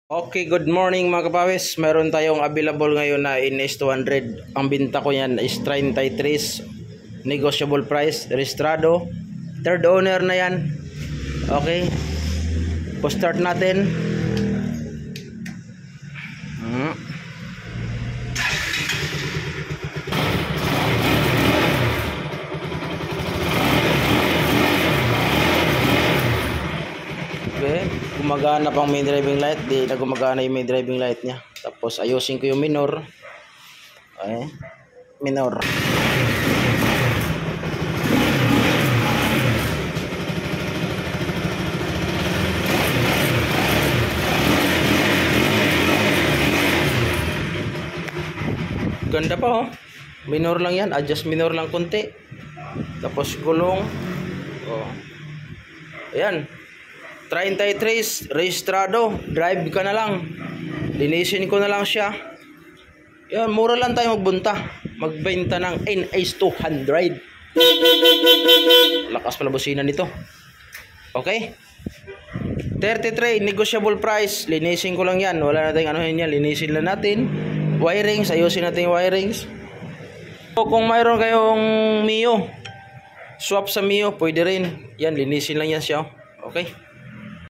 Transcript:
Okay, good morning mga kapawis. Meron tayong available ngayon na NS200. Ang binta ko yan is 33. Negotiable price. Registrado. Third owner na yan. Okay. Po-start natin. Okay. Gumagana pang main driving light, di na gumagana yung main driving light niya. Tapos ayusin ko yung minor. Okay. Minor. Ganda pa oh. Minor lang yan, adjust minor lang konti. Tapos gulong. Oh. Ayan. 33 registrado, drive ka na lang, linisin ko na lang siya. Yan, mura lang tayo magbunta, magbenta ng NS200. Lakas pala busina nito. Okay, 33 negotiable price, linisin ko lang yan, wala natin ano yan, linisin lang natin. Wirings, ayusin natin yung wirings. So, kung mayroon kayong Mio, swap sa Mio, pwede rin yan, linisin lang yan siya. Okay.